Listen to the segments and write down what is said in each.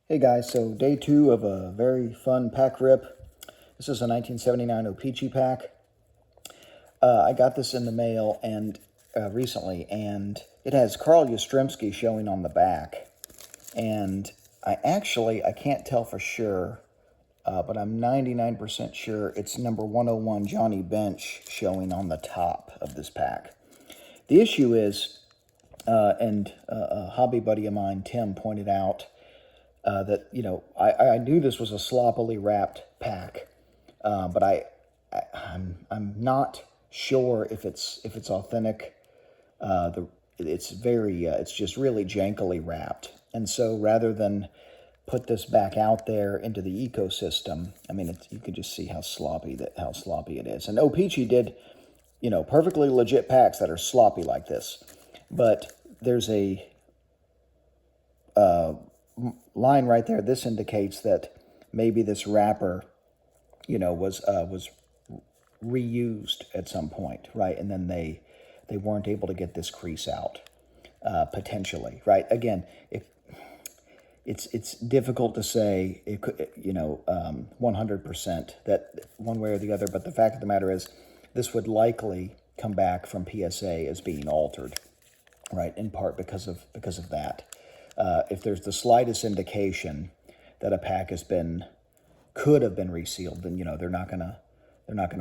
Hey guys, so day 2 of a very fun pack rip. This is a 1979 O-Pee-Chee pack. I got this in the mail and recently, and it has Carl Yastrzemski showing on the back. And I can't tell for sure, but I'm 99% sure it's number 101 Johnny Bench showing on the top of this pack. The issue is, and a hobby buddy of mine, Tim, pointed out that, I knew this was a sloppily wrapped pack, but I'm not sure if it's authentic. It's just really jankily wrapped, and so rather than put this back out there into the ecosystem, I mean, you can just see how sloppy it is. And O-Pee-Chee did, perfectly legit packs that are sloppy like this, but there's a line right there. This indicates that maybe this wrapper, was reused at some point, right? And then they weren't able to get this crease out, potentially, right? Again, it's difficult to say, it could, 100% that one way or the other, but the fact of the matter is this would likely come back from PSA as being altered, right? In part because of that. If there's the slightest indication that a pack could have been resealed, then they're not gonna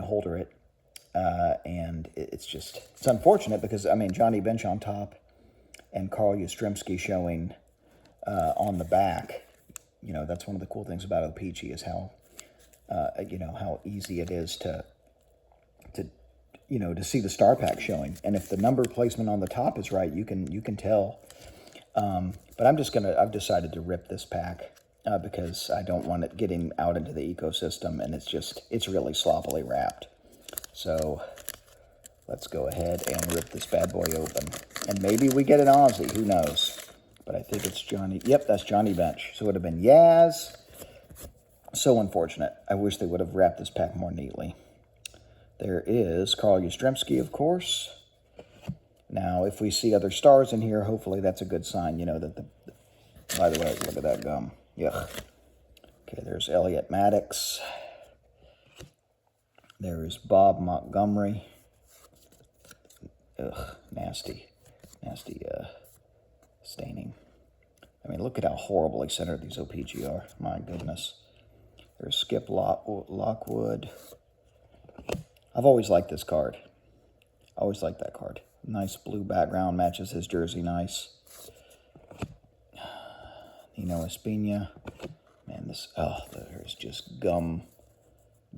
holder it, and it's unfortunate because Johnny Bench on top and Carl Yastrzemski showing on the back. That's one of the cool things about O-Pee-Chee is how how easy it is to see the star pack showing, and if the number placement on the top is right, you can tell. But I've decided to rip this pack because I don't want it getting out into the ecosystem, and it's really sloppily wrapped. So let's go ahead and rip this bad boy open. And maybe we get an Ozzie, who knows? But I think it's Johnny. Yep, that's Johnny Bench. So it would have been Yaz. So unfortunate. I wish they would have wrapped this pack more neatly. There is Carl Yastrzemski, of course. Now, if we see other stars in here, hopefully that's a good sign, by the way, look at that gum. Yuck. Okay, there's Elliot Maddox. There's Bob Montgomery. Ugh, nasty staining. I mean, look at how horribly centered these O-Pee-Chee are. My goodness. There's Skip Lockwood. I've always liked this card. Always liked that card. Nice blue background, matches his jersey nice. Nino Espina. Man, there's just gum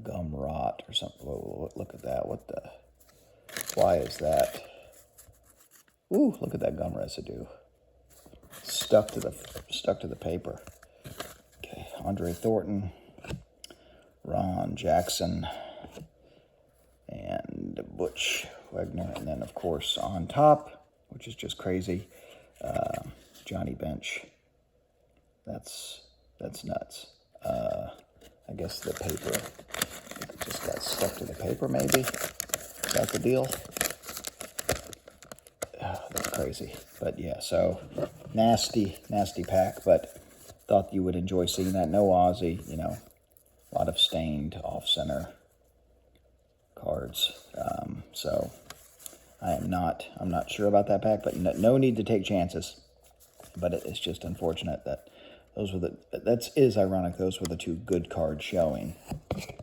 rot or something. Whoa, look at that. Why is that? Ooh, look at that gum residue. Stuck to the paper. Okay, Andre Thornton, Ron Jackson, and Butch Wagner, and then of course on top, which is just crazy, Johnny Bench. That's nuts. I guess the paper just got stuck to the paper, maybe. Is that the deal? That's crazy. But yeah, so nasty pack, but thought you would enjoy seeing that. No Ozzie, a lot of stained off-center cards. So I'm not sure about that pack, but no need to take chances. But it's just unfortunate that is ironic. Those were the two good cards showing,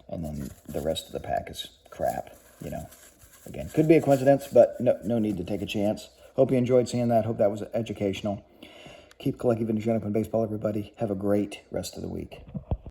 and then the rest of the pack is crap. Again, could be a coincidence, but no need to take a chance. Hope you enjoyed seeing that. Hope that was educational. Keep collecting vintage Unicorn baseball, everybody. Have a great rest of the week.